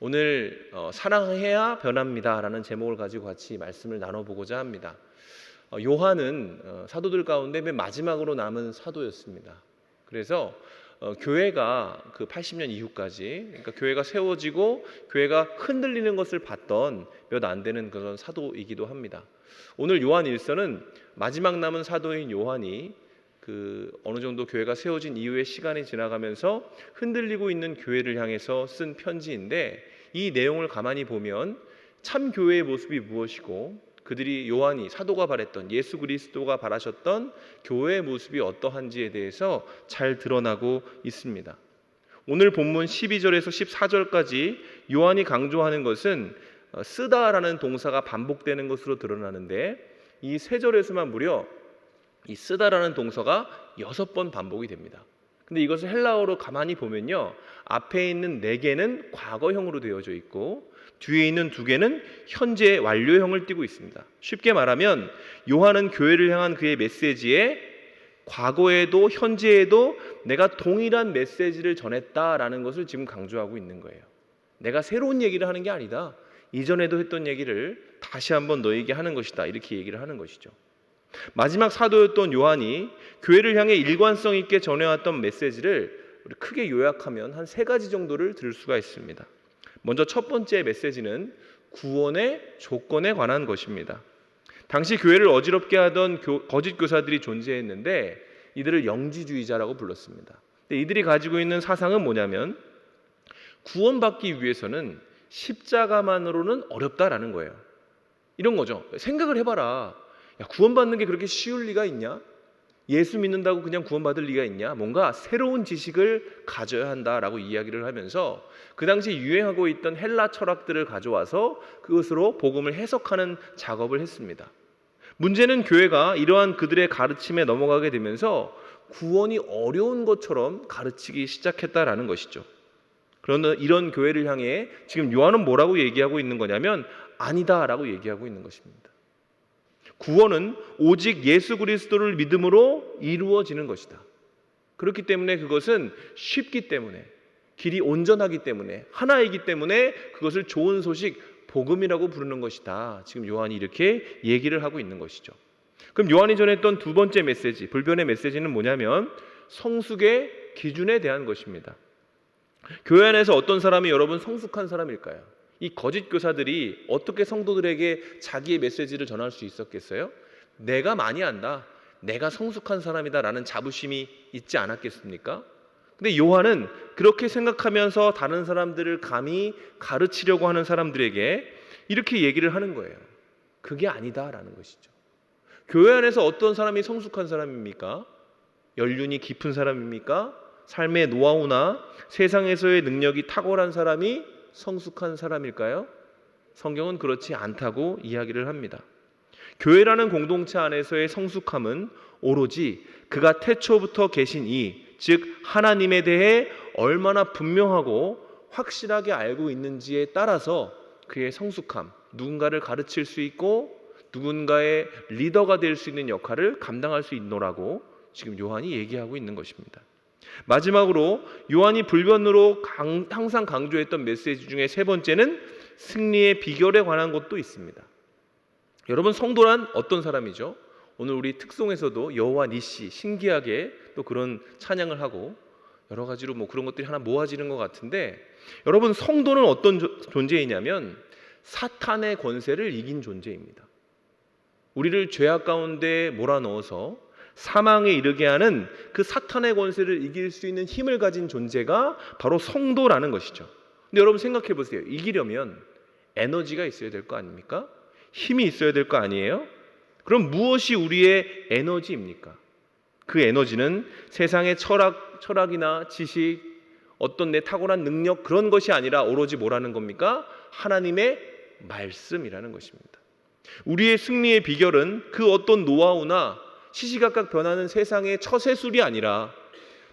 오늘 사랑해야 변합니다 라는 제목을 가지고 같이 말씀을 나눠보고자 합니다. 요한은 사도들 가운데 맨 마지막으로 남은 사도였습니다. 그래서 교회가 그 80년 이후까지, 그러니까 교회가 세워지고 교회가 흔들리는 것을 봤던 몇 안 되는 그런 사도이기도 합니다. 오늘 요한 1서는 마지막 남은 사도인 요한이 어느 정도 교회가 세워진 이후의 시간이 지나가면서 흔들리고 있는 교회를 향해서 쓴 편지인데, 이 내용을 가만히 보면 참 교회의 모습이 무엇이고 그들이 요한이 사도가 바랬던, 예수 그리스도가 바라셨던 교회의 모습이 어떠한지에 대해서 잘 드러나고 있습니다. 오늘 본문 12절에서 14절까지 요한이 강조하는 것은 쓰다라는 동사가 반복되는 것으로 드러나는데, 이 세 절에서만 무려 이 쓰다라는 동사가 6번 반복이 됩니다. 근데 이것을 헬라어로 가만히 보면요, 앞에 있는 4개는 과거형으로 되어져 있고 뒤에 있는 2개는 현재 완료형을 띠고 있습니다. 쉽게 말하면 요한은 교회를 향한 그의 메시지에 과거에도 현재에도 내가 동일한 메시지를 전했다라는 것을 지금 강조하고 있는 거예요. 내가 새로운 얘기를 하는 게 아니다, 이전에도 했던 얘기를 다시 한번 너에게 하는 것이다, 이렇게 얘기를 하는 것이죠. 마지막 사도였던 요한이 교회를 향해 일관성 있게 전해왔던 메시지를 우리 크게 요약하면 한 3가지 정도를 들을 수가 있습니다. 먼저 첫 번째 메시지는 구원의 조건에 관한 것입니다. 당시 교회를 어지럽게 하던 거짓 교사들이 존재했는데 이들을 영지주의자라고 불렀습니다. 근데 이들이 가지고 있는 사상은 뭐냐면, 구원받기 위해서는 십자가만으로는 어렵다라는 거예요. 이런 거죠. 생각을 해봐라. 야, 구원받는 게 그렇게 쉬울 리가 있냐? 예수 믿는다고 그냥 구원받을 리가 있냐? 뭔가 새로운 지식을 가져야 한다라고 이야기를 하면서 그 당시 유행하고 있던 헬라 철학들을 가져와서 그것으로 복음을 해석하는 작업을 했습니다. 문제는 교회가 이러한 그들의 가르침에 넘어가게 되면서 구원이 어려운 것처럼 가르치기 시작했다라는 것이죠. 그런데 이런 교회를 향해 지금 요한은 뭐라고 얘기하고 있는 거냐면, 아니다라고 얘기하고 있는 것입니다. 구원은 오직 예수 그리스도를 믿음으로 이루어지는 것이다. 그렇기 때문에 그것은 쉽기 때문에, 길이 온전하기 때문에, 하나이기 때문에 그것을 좋은 소식, 복음이라고 부르는 것이다. 지금 요한이 이렇게 얘기를 하고 있는 것이죠. 그럼 요한이 전했던 두 번째 메시지, 불변의 메시지는 뭐냐면 성숙의 기준에 대한 것입니다. 교회 안에서 어떤 사람이 여러분 성숙한 사람일까요? 이 거짓 교사들이 어떻게 성도들에게 자기의 메시지를 전할 수 있었겠어요? 내가 많이 안다, 내가 성숙한 사람이다 라는 자부심이 있지 않았겠습니까? 근데 요한은 그렇게 생각하면서 다른 사람들을 감히 가르치려고 하는 사람들에게 이렇게 얘기를 하는 거예요. 그게 아니다라는 것이죠. 교회 안에서 어떤 사람이 성숙한 사람입니까? 연륜이 깊은 사람입니까? 삶의 노하우나 세상에서의 능력이 탁월한 사람이 성숙한 사람일까요? 성경은 그렇지 않다고 이야기를 합니다. 교회라는 공동체 안에서의 성숙함은 오로지 그가 태초부터 계신 즉 하나님에 대해 얼마나 분명하고 확실하게 알고 있는지에 따라서 그의 성숙함, 누군가를 가르칠 수 있고 누군가의 리더가 될 수 있는 역할을 감당할 수 있노라고 지금 요한이 얘기하고 있는 것입니다. 마지막으로 요한이 불변으로 항상 강조했던 메시지 중에 세 번째는 승리의 비결에 관한 것도 있습니다. 여러분, 성도란 어떤 사람이죠? 오늘 우리 특송에서도 여호와 니시, 신기하게 또 그런 찬양을 하고 여러 가지로 그런 것들이 하나 모아지는 것 같은데, 여러분, 성도는 어떤 존재이냐면 사탄의 권세를 이긴 존재입니다. 우리를 죄악 가운데 몰아넣어서 사망에 이르게 하는 그 사탄의 권세를 이길 수 있는 힘을 가진 존재가 바로 성도라는 것이죠. 근데 여러분 생각해 보세요. 이기려면 에너지가 있어야 될 거 아닙니까? 힘이 있어야 될 거 아니에요? 그럼 무엇이 우리의 에너지입니까? 그 에너지는 세상의 철학이나 지식, 어떤 내 탁월한 능력, 그런 것이 아니라 오로지 뭐라는 겁니까? 하나님의 말씀이라는 것입니다. 우리의 승리의 비결은 그 어떤 노하우나 시시각각 변하는 세상의 처세술이 아니라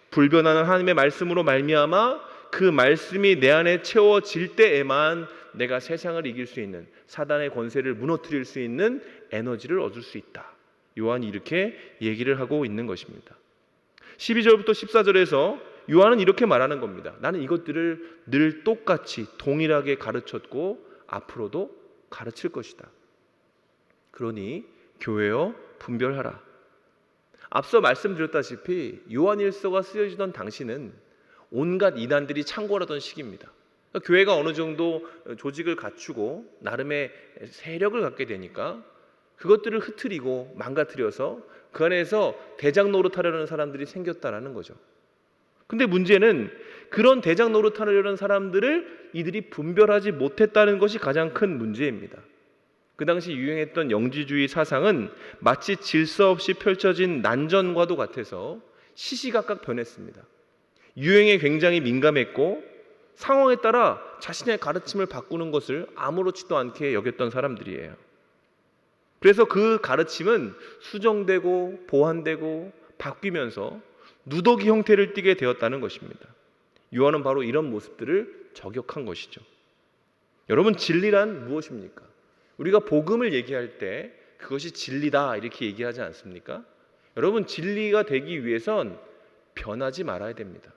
불변하는 하나님의 말씀으로 말미암아 그 말씀이 내 안에 채워질 때에만 내가 세상을 이길 수 있는, 사단의 권세를 무너뜨릴 수 있는 에너지를 얻을 수 있다. 요한이 이렇게 얘기를 하고 있는 것입니다. 12절부터 14절에서 요한은 이렇게 말하는 겁니다. 나는 이것들을 늘 똑같이 동일하게 가르쳤고 앞으로도 가르칠 것이다. 그러니 교회여 분별하라. 앞서 말씀드렸다시피 요한일서가 쓰여지던 당시는 온갖 이단들이 창궐하던 시기입니다. 그러니까 교회가 어느 정도 조직을 갖추고 나름의 세력을 갖게 되니까 그것들을 흐트리고 망가뜨려서 그 안에서 대장 노릇하려는 사람들이 생겼다라는 거죠. 근데 문제는 그런 대장 노릇하려는 사람들을 이들이 분별하지 못했다는 것이 가장 큰 문제입니다. 그 당시 유행했던 영지주의 사상은 마치 질서 없이 펼쳐진 난전과도 같아서 시시각각 변했습니다. 유행에 굉장히 민감했고 상황에 따라 자신의 가르침을 바꾸는 것을 아무렇지도 않게 여겼던 사람들이에요. 그래서 그 가르침은 수정되고 보완되고 바뀌면서 누더기 형태를 띠게 되었다는 것입니다. 요한은 바로 이런 모습들을 저격한 것이죠. 여러분, 진리란 무엇입니까? 우리가 복음을 얘기할 때 그것이 진리다 이렇게 얘기하지 않습니까? 여러분, 진리가 되기 위해선 변하지 말아야 됩니다.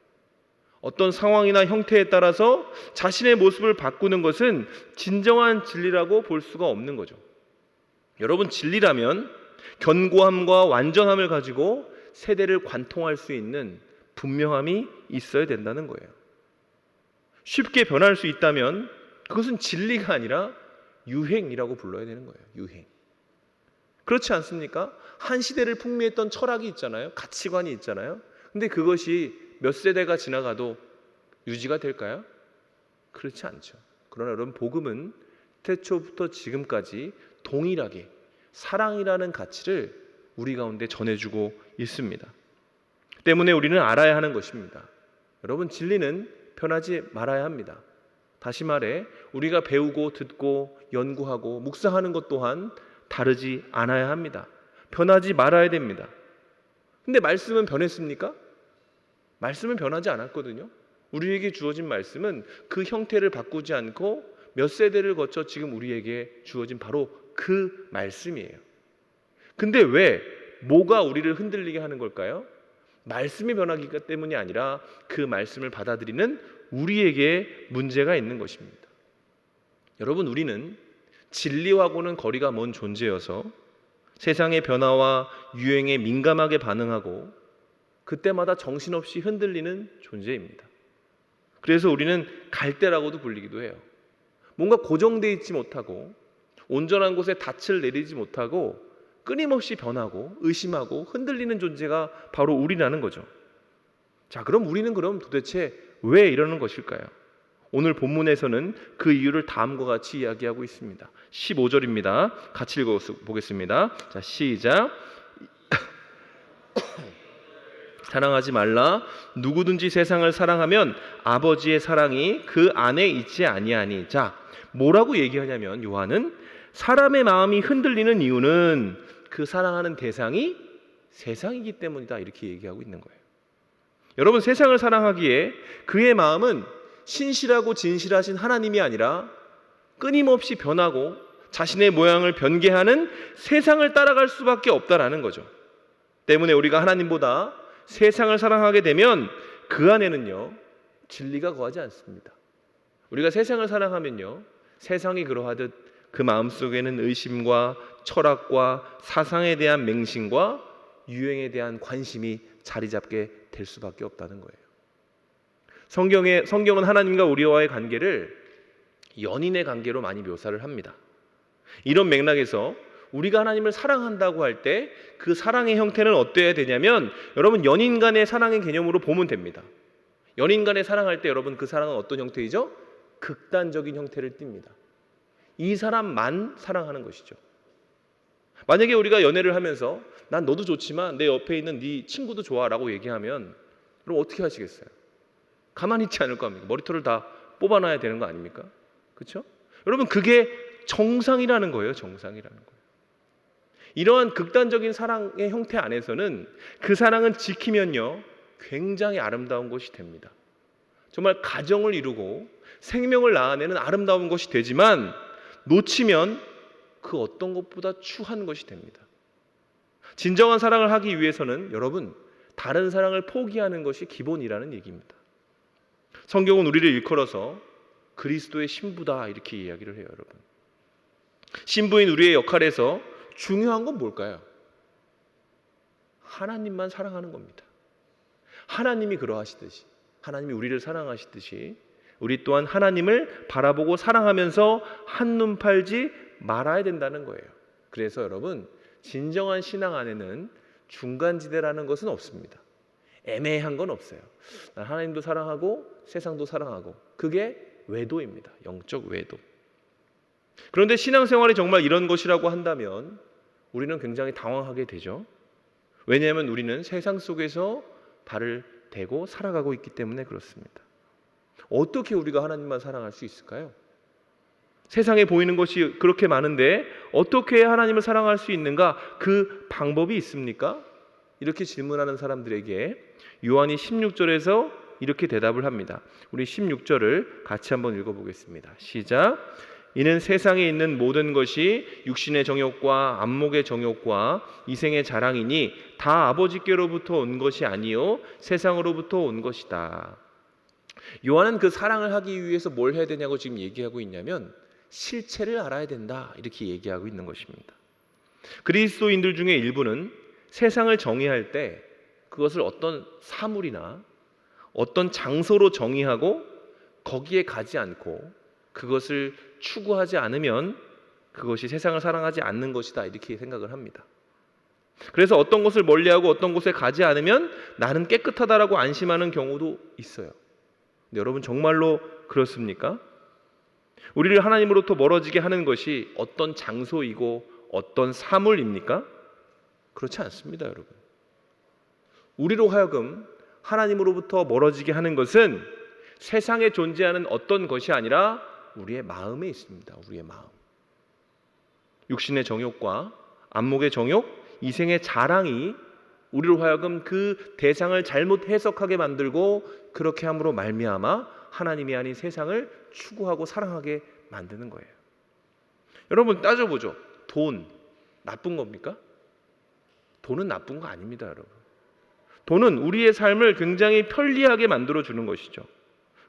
어떤 상황이나 형태에 따라서 자신의 모습을 바꾸는 것은 진정한 진리라고 볼 수가 없는 거죠. 여러분, 진리라면 견고함과 완전함을 가지고 세대를 관통할 수 있는 분명함이 있어야 된다는 거예요. 쉽게 변할 수 있다면 그것은 진리가 아니라 유행이라고 불러야 되는 거예요. 유행. 그렇지 않습니까? 한 시대를 풍미했던 철학이 있잖아요. 가치관이 있잖아요. 근데 그것이 몇 세대가 지나가도 유지가 될까요? 그렇지 않죠. 그러나 여러분, 복음은 태초부터 지금까지 동일하게 사랑이라는 가치를 우리 가운데 전해주고 있습니다. 때문에 우리는 알아야 하는 것입니다. 여러분, 진리는 변하지 말아야 합니다. 다시 말해 우리가 배우고 듣고 연구하고 묵상하는 것 또한 다르지 않아야 합니다. 변하지 말아야 됩니다. 근데 말씀은 변했습니까? 말씀은 변하지 않았거든요. 우리에게 주어진 말씀은 그 형태를 바꾸지 않고 몇 세대를 거쳐 지금 우리에게 주어진 바로 그 말씀이에요. 근데 왜 뭐가 우리를 흔들리게 하는 걸까요? 말씀이 변하기 때문이 아니라 그 말씀을 받아들이는 우리에게 문제가 있는 것입니다. 여러분, 우리는 진리하고는 거리가 먼 존재여서 세상의 변화와 유행에 민감하게 반응하고 그때마다 정신없이 흔들리는 존재입니다. 그래서 우리는 갈대라고도 불리기도 해요. 뭔가 고정되어 있지 못하고 온전한 곳에 닻을 내리지 못하고 끊임없이 변하고 의심하고 흔들리는 존재가 바로 우리라는 거죠. 자, 그럼 우리는 도대체 왜 이러는 것일까요? 오늘 본문에서는 그 이유를 다음과 같이 이야기하고 있습니다. 15절입니다. 같이 읽어보겠습니다. 자, 시작. 사랑하지 말라. 누구든지 세상을 사랑하면 아버지의 사랑이 그 안에 있지 아니하니. 자, 뭐라고 얘기하냐면 요한은 사람의 마음이 흔들리는 이유는 그 사랑하는 대상이 세상이기 때문이다 이렇게 얘기하고 있는 거예요. 여러분, 세상을 사랑하기에 그의 마음은 신실하고 진실하신 하나님이 아니라 끊임없이 변하고 자신의 모양을 변개하는 세상을 따라갈 수밖에 없다라는 거죠. 때문에 우리가 하나님보다 세상을 사랑하게 되면 그 안에는요 진리가 거하지 않습니다. 우리가 세상을 사랑하면요 세상이 그러하듯 그 마음속에는 의심과 철학과 사상에 대한 맹신과 유행에 대한 관심이 자리 잡게 될 수밖에 없다는 거예요. 성경은 하나님과 우리와의 관계를 연인의 관계로 많이 묘사를 합니다. 이런 맥락에서 우리가 하나님을 사랑한다고 할 때 그 사랑의 형태는 어때야 되냐면 여러분 연인 간의 사랑의 개념으로 보면 됩니다. 연인 간의 사랑할 때 여러분 그 사랑은 어떤 형태이죠? 극단적인 형태를 띱니다. 이 사람만 사랑하는 것이죠. 만약에 우리가 연애를 하면서 난 너도 좋지만 내 옆에 있는 네 친구도 좋아 라고 얘기하면 그럼 어떻게 하시겠어요? 가만히 있지 않을 겁니까? 머리털을 다 뽑아놔야 되는 거 아닙니까? 그렇죠? 여러분 그게 정상이라는 거예요. 정상이라는 거예요. 이러한 극단적인 사랑의 형태 안에서는 그 사랑은 지키면요 굉장히 아름다운 것이 됩니다. 정말 가정을 이루고 생명을 낳아내는 아름다운 것이 되지만 놓치면 그 어떤 것보다 추한 것이 됩니다. 진정한 사랑을 하기 위해서는 여러분 다른 사랑을 포기하는 것이 기본이라는 얘기입니다. 성경은 우리를 일컬어서 그리스도의 신부다 이렇게 이야기를 해요, 여러분. 신부인 우리의 역할에서 중요한 건 뭘까요? 하나님만 사랑하는 겁니다. 하나님이 그러하시듯이, 하나님이 우리를 사랑하시듯이 우리 또한 하나님을 바라보고 사랑하면서 한눈 팔지 말아야 된다는 거예요. 그래서 여러분, 진정한 신앙 안에는 중간지대라는 것은 없습니다. 애매한 건 없어요. 난 하나님도 사랑하고 세상도 사랑하고, 그게 외도입니다. 영적 외도. 그런데 신앙생활이 정말 이런 것이라고 한다면 우리는 굉장히 당황하게 되죠. 왜냐하면 우리는 세상 속에서 발을 대고 살아가고 있기 때문에 그렇습니다. 어떻게 우리가 하나님만 사랑할 수 있을까요? 세상에 보이는 것이 그렇게 많은데 어떻게 하나님을 사랑할 수 있는가? 그 방법이 있습니까? 이렇게 질문하는 사람들에게 요한이 16절에서 이렇게 대답을 합니다. 우리 16절을 같이 한번 읽어보겠습니다. 시작. 이는 세상에 있는 모든 것이 육신의 정욕과 안목의 정욕과 이생의 자랑이니 다 아버지께로부터 온 것이 아니요 세상으로부터 온 것이다. 요한은 그 사랑을 하기 위해서 뭘 해야 되냐고 지금 얘기하고 있냐면 실체를 알아야 된다 이렇게 얘기하고 있는 것입니다. 그리스도인들 중에 일부는 세상을 정의할 때 그것을 어떤 사물이나 어떤 장소로 정의하고 거기에 가지 않고 그것을 추구하지 않으면 그것이 세상을 사랑하지 않는 것이다 이렇게 생각을 합니다. 그래서 어떤 것을 멀리하고 어떤 곳에 가지 않으면 나는 깨끗하다라고 안심하는 경우도 있어요. 근데 여러분 정말로 그렇습니까? 우리를 하나님으로부터 멀어지게 하는 것이 어떤 장소이고 어떤 사물입니까? 그렇지 않습니다, 여러분. 우리로 하여금 하나님으로부터 멀어지게 하는 것은 세상에 존재하는 어떤 것이 아니라 우리의 마음에 있습니다. 우리의 마음. 육신의 정욕과 안목의 정욕, 이생의 자랑이 우리로 하여금 그 대상을 잘못 해석하게 만들고 그렇게 함으로 말미암아 하나님이 아닌 세상을 추구하고 사랑하게 만드는 거예요. 여러분 따져보죠. 돈 나쁜 겁니까? 돈은 나쁜 거 아닙니다, 여러분. 돈은 우리의 삶을 굉장히 편리하게 만들어주는 것이죠.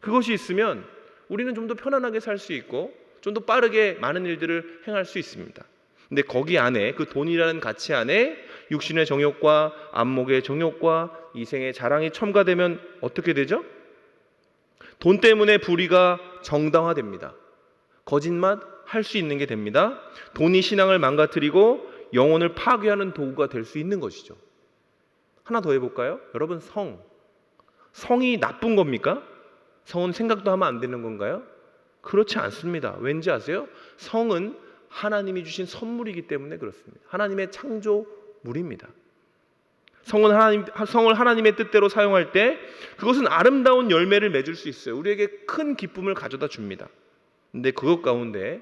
그것이 있으면 우리는 좀 더 편안하게 살 수 있고 좀 더 빠르게 많은 일들을 행할 수 있습니다. 근데 거기 안에 그 돈이라는 가치 안에 육신의 정욕과 안목의 정욕과 이생의 자랑이 첨가되면 어떻게 되죠? 돈 때문에 불의가 정당화됩니다. 거짓말 할 수 있는 게 됩니다. 돈이 신앙을 망가뜨리고 영혼을 파괴하는 도구가 될 수 있는 것이죠. 하나 더 해볼까요? 여러분 성이 나쁜 겁니까? 성은 생각도 하면 안 되는 건가요? 그렇지 않습니다. 왠지 아세요? 성은 하나님이 주신 선물이기 때문에 그렇습니다. 하나님의 창조물입니다. 성을 하나님의 뜻대로 사용할 때 그것은 아름다운 열매를 맺을 수 있어요. 우리에게 큰 기쁨을 가져다 줍니다. 근데 그것 가운데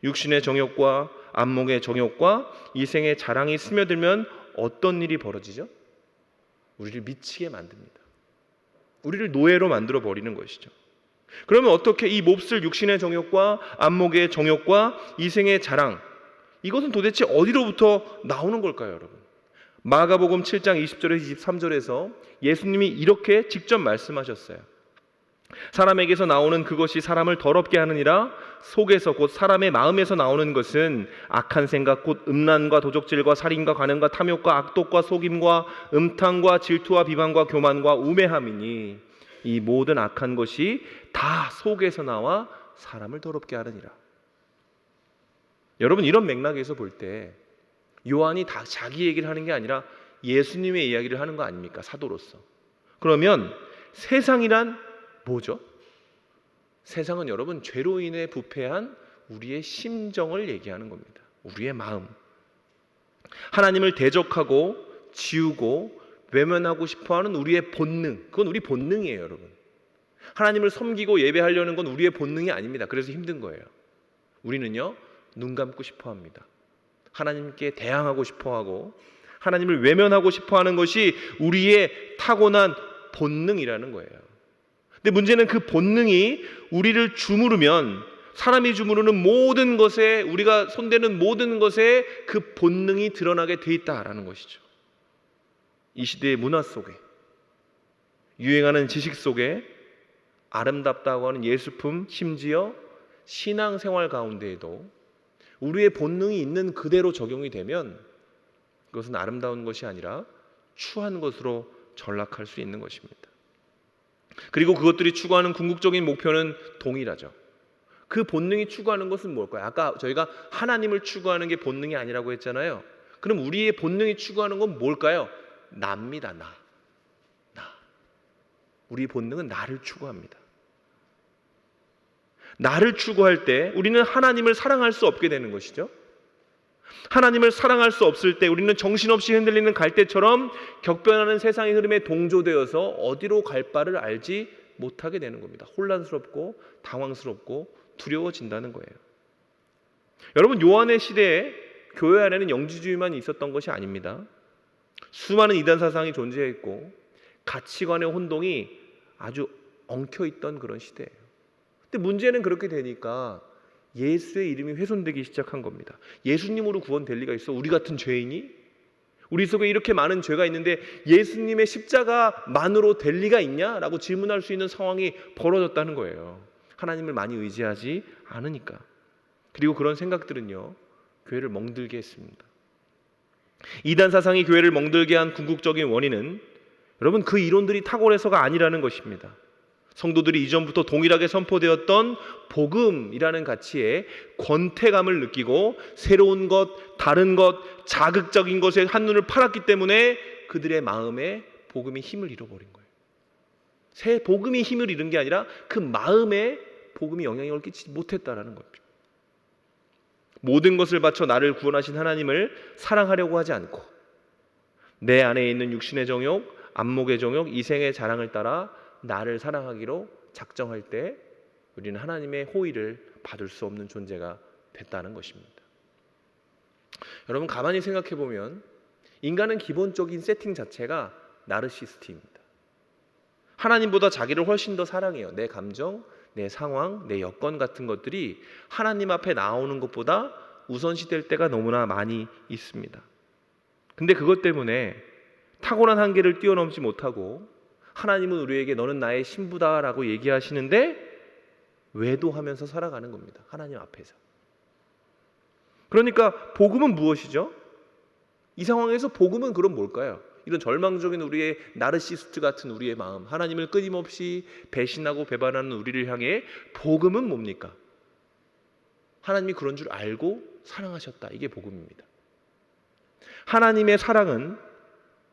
육신의 정욕과 안목의 정욕과 이생의 자랑이 스며들면 어떤 일이 벌어지죠? 우리를 미치게 만듭니다. 우리를 노예로 만들어 버리는 것이죠. 그러면 어떻게 이 몹쓸 육신의 정욕과 안목의 정욕과 이생의 자랑, 이것은 도대체 어디로부터 나오는 걸까요, 여러분? 마가복음 7장 20절에서 23절에서 예수님이 이렇게 직접 말씀하셨어요. 사람에게서 나오는 그것이 사람을 더럽게 하느니라. 속에서 곧 사람의 마음에서 나오는 것은 악한 생각 곧 음란과 도적질과 살인과 간음과 탐욕과 악독과 속임과 음탕과 질투와 비방과 교만과 우매함이니 이 모든 악한 것이 다 속에서 나와 사람을 더럽게 하느니라. 여러분 이런 맥락에서 볼 때 요한이 다 자기 얘기를 하는 게 아니라 예수님의 이야기를 하는 거 아닙니까? 사도로서. 그러면 세상이란 뭐죠? 세상은 여러분 죄로 인해 부패한 우리의 심정을 얘기하는 겁니다. 우리의 마음. 하나님을 대적하고 지우고 외면하고 싶어하는 우리의 본능. 그건 우리 본능이에요, 여러분. 하나님을 섬기고 예배하려는 건 우리의 본능이 아닙니다. 그래서 힘든 거예요. 우리는요 눈 감고 싶어합니다. 하나님께 대항하고 싶어하고 하나님을 외면하고 싶어하는 것이 우리의 타고난 본능이라는 거예요. 근데 문제는 그 본능이 우리를 주무르면 사람이 주무르는 모든 것에 우리가 손대는 모든 것에 그 본능이 드러나게 돼 있다라는 것이죠. 이 시대의 문화 속에 유행하는 지식 속에 아름답다고 하는 예술품, 심지어 신앙생활 가운데에도 우리의 본능이 있는 그대로 적용이 되면 그것은 아름다운 것이 아니라 추한 것으로 전락할 수 있는 것입니다. 그리고 그것들이 추구하는 궁극적인 목표는 동일하죠. 그 본능이 추구하는 것은 뭘까요? 아까 저희가 하나님을 추구하는 게 본능이 아니라고 했잖아요. 그럼 우리의 본능이 추구하는 건 뭘까요? 나입니다. 나. 우리 본능은 나를 추구합니다. 나를 추구할 때 우리는 하나님을 사랑할 수 없게 되는 것이죠. 하나님을 사랑할 수 없을 때 우리는 정신없이 흔들리는 갈대처럼 격변하는 세상의 흐름에 동조되어서 어디로 갈 바를 알지 못하게 되는 겁니다. 혼란스럽고 당황스럽고 두려워진다는 거예요. 여러분, 요한의 시대에 교회 안에는 영지주의만 있었던 것이 아닙니다. 수많은 이단 사상이 존재했고 가치관의 혼동이 아주 엉켜있던 그런 시대예요. 근데 문제는 그렇게 되니까 예수의 이름이 훼손되기 시작한 겁니다. 예수님으로 구원될 리가 있어? 우리 같은 죄인이? 우리 속에 이렇게 많은 죄가 있는데 예수님의 십자가만으로 될 리가 있냐? 라고 질문할 수 있는 상황이 벌어졌다는 거예요. 하나님을 많이 의지하지 않으니까. 그리고 그런 생각들은요, 교회를 멍들게 했습니다. 이단 사상이 교회를 멍들게 한 궁극적인 원인은 여러분, 그 이론들이 탁월해서가 아니라는 것입니다. 성도들이 이전부터 동일하게 선포되었던 복음이라는 가치에 권태감을 느끼고 새로운 것, 다른 것, 자극적인 것에 한눈을 팔았기 때문에 그들의 마음에 복음이 힘을 잃어버린 거예요. 새 복음이 힘을 잃은 게 아니라 그 마음에 복음이 영향력을 끼치지 못했다라는 거죠. 모든 것을 바쳐 나를 구원하신 하나님을 사랑하려고 하지 않고 내 안에 있는 육신의 정욕, 안목의 정욕, 이생의 자랑을 따라 나를 사랑하기로 작정할 때 우리는 하나님의 호의를 받을 수 없는 존재가 됐다는 것입니다. 여러분, 가만히 생각해 보면 인간은 기본적인 세팅 자체가 나르시스트입니다. 하나님보다 자기를 훨씬 더 사랑해요. 내 감정, 내 상황, 내 여건 같은 것들이 하나님 앞에 나오는 것보다 우선시될 때가 너무나 많이 있습니다. 근데 그것 때문에 탁월한 한계를 뛰어넘지 못하고 하나님은 우리에게 너는 나의 신부다라고 얘기하시는데 외도하면서 살아가는 겁니다. 하나님 앞에서. 그러니까 복음은 무엇이죠? 이 상황에서 복음은 그럼 뭘까요? 이런 절망적인 우리의 나르시스트 같은 우리의 마음, 하나님을 끊임없이 배신하고 배반하는 우리를 향해 복음은 뭡니까? 하나님이 그런 줄 알고 사랑하셨다. 이게 복음입니다. 하나님의 사랑은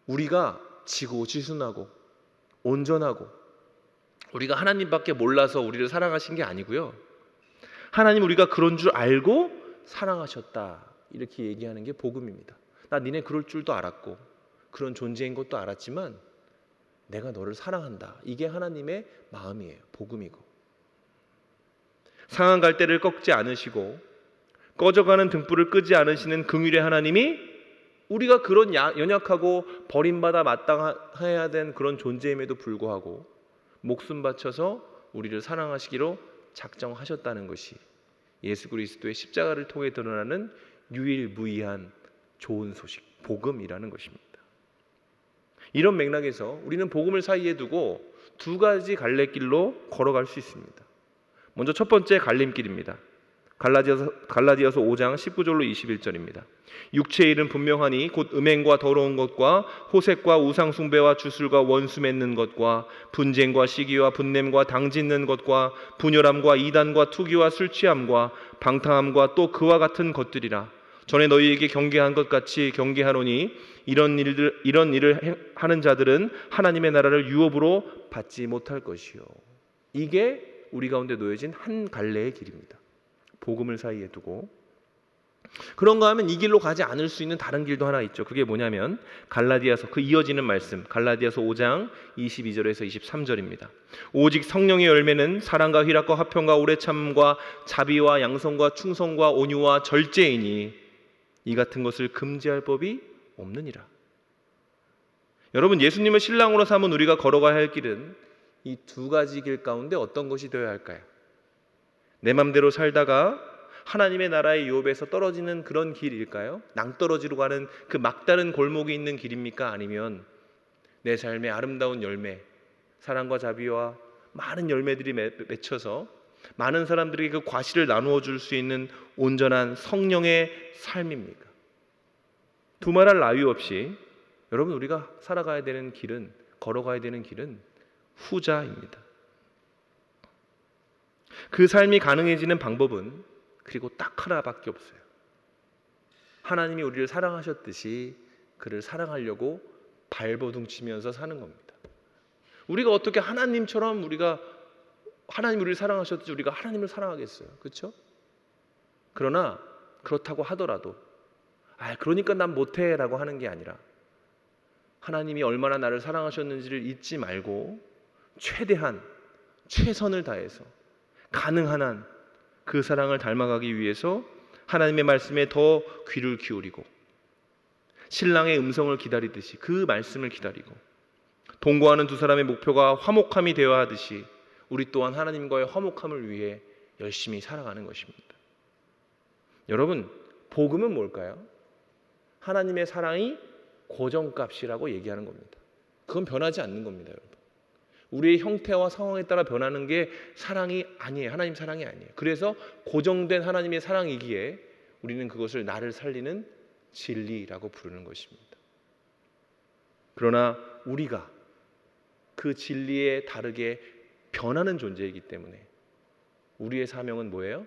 우리가 지고지순하고 온전하고 우리가 하나님밖에 몰라서 우리를 사랑하신 게 아니고요. 하나님 우리가 그런 줄 알고 사랑하셨다. 이렇게 얘기하는 게 복음입니다. 나 니네 그럴 줄도 알았고 그런 존재인 것도 알았지만 내가 너를 사랑한다. 이게 하나님의 마음이에요. 복음이고. 상한 갈대를 꺾지 않으시고 꺼져가는 등불을 끄지 않으시는 긍휼의 하나님이 우리가 그런 연약하고 버림받아 마땅해야 된 그런 존재임에도 불구하고 목숨 바쳐서 우리를 사랑하시기로 작정하셨다는 것이 예수 그리스도의 십자가를 통해 드러나는 유일무이한 좋은 소식, 복음이라는 것입니다. 이런 맥락에서 우리는 복음을 사이에 두고 두 가지 갈래길로 걸어갈 수 있습니다. 먼저 첫 번째 갈림길입니다. 갈라디아서 5장 19절로 21절입니다. 육체의 일은 분명하니 곧 음행과 더러운 것과 호색과 우상 숭배와 주술과 원수 맺는 것과 분쟁과 시기와 분냄과 당짓는 것과 분열함과 이단과 투기와 술 취함과 방탕함과 또 그와 같은 것들이라. 전에 너희에게 경계한 것 같이 경계하노니 이런 일을 하는 자들은 하나님의 나라를 유업으로 받지 못할 것이요. 이게 우리 가운데 놓여진 한 갈래의 길입니다. 복음을 사이에 두고. 그런가 하면 이 길로 가지 않을 수 있는 다른 길도 하나 있죠. 그게 뭐냐면 갈라디아서 그 이어지는 말씀 갈라디아서 5장 22절에서 23절입니다. 오직 성령의 열매는 사랑과 희락과 화평과 오래 참음과 자비와 양성과 충성과 온유와 절제이니 이 같은 것을 금지할 법이 없느니라. 여러분, 예수님을 신랑으로 삼은 우리가 걸어가야 할 길은 이 두 가지 길 가운데 어떤 것이 되어야 할까요? 내 맘대로 살다가 하나님의 나라의 유업에서 떨어지는 그런 길일까요? 낭떠러지로 가는 그 막다른 골목이 있는 길입니까? 아니면 내 삶의 아름다운 열매, 사랑과 자비와 많은 열매들이 맺혀서 많은 사람들에게 그 과실을 나누어 줄 수 있는 온전한 성령의 삶입니까? 두말할 나위 없이 여러분, 우리가 살아가야 되는 길은, 걸어가야 되는 길은 후자입니다. 그 삶이 가능해지는 방법은 그리고 딱 하나밖에 없어요. 하나님이 우리를 사랑하셨듯이 그를 사랑하려고 발버둥 치면서 사는 겁니다. 우리가 어떻게 하나님처럼 하나님 우리를 사랑하셨듯이 우리가 하나님을 사랑하겠어요? 그렇죠? 그러나 그렇다고 하더라도 그러니까 난 못해라고 하는 게 아니라 하나님이 얼마나 나를 사랑하셨는지를 잊지 말고 최대한 최선을 다해서 가능한 한 그 사랑을 닮아가기 위해서 하나님의 말씀에 더 귀를 기울이고 신랑의 음성을 기다리듯이 그 말씀을 기다리고 동거하는 두 사람의 목표가 화목함이 되어야 하듯이 우리 또한 하나님과의 화목함을 위해 열심히 살아가는 것입니다. 여러분, 복음은 뭘까요? 하나님의 사랑이 고정값이라고 얘기하는 겁니다. 그건 변하지 않는 겁니다, 여러분. 우리의 형태와 상황에 따라 변하는 게 사랑이 아니에요. 하나님 사랑이 아니에요. 그래서 고정된 하나님의 사랑이기에 우리는 그것을 나를 살리는 진리라고 부르는 것입니다. 그러나 우리가 그 진리에 다르게 변하는 존재이기 때문에 우리의 사명은 뭐예요?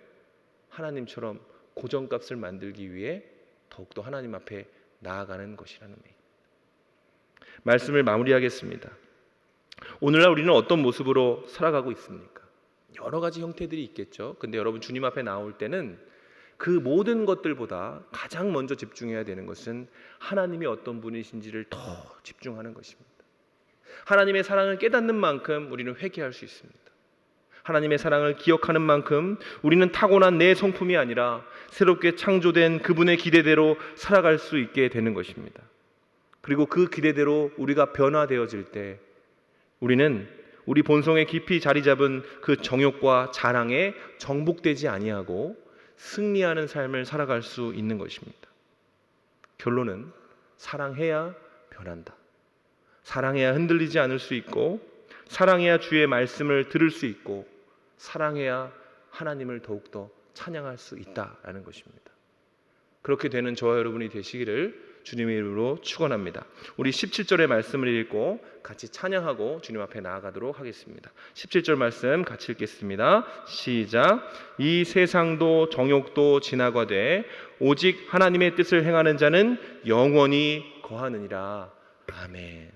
하나님처럼 고정값을 만들기 위해 더욱더 하나님 앞에 나아가는 것이라는 얘기. 말씀을 마무리하겠습니다. 오늘날 우리는 어떤 모습으로 살아가고 있습니까? 여러 가지 형태들이 있겠죠. 근데 여러분, 주님 앞에 나올 때는 그 모든 것들보다 가장 먼저 집중해야 되는 것은 하나님이 어떤 분이신지를 더 집중하는 것입니다. 하나님의 사랑을 깨닫는 만큼 우리는 회개할 수 있습니다. 하나님의 사랑을 기억하는 만큼 우리는 타고난 내 성품이 아니라 새롭게 창조된 그분의 기대대로 살아갈 수 있게 되는 것입니다. 그리고 그 기대대로 우리가 변화되어질 때 우리는 우리 본성에 깊이 자리 잡은 그 정욕과 자랑에 정복되지 아니하고 승리하는 삶을 살아갈 수 있는 것입니다. 결론은 사랑해야 변한다. 사랑해야 흔들리지 않을 수 있고, 사랑해야 주의 말씀을 들을 수 있고, 사랑해야 하나님을 더욱더 찬양할 수 있다라는 것입니다. 그렇게 되는 저와 여러분이 되시기를 주님의 이름으로 축원합니다. 우리 17절의 말씀을 읽고 같이 찬양하고 주님 앞에 나아가도록 하겠습니다. 17절 말씀 같이 읽겠습니다. 시작. 이 세상도 정욕도 지나가되 오직 하나님의 뜻을 행하는 자는 영원히 거하느니라. 아멘.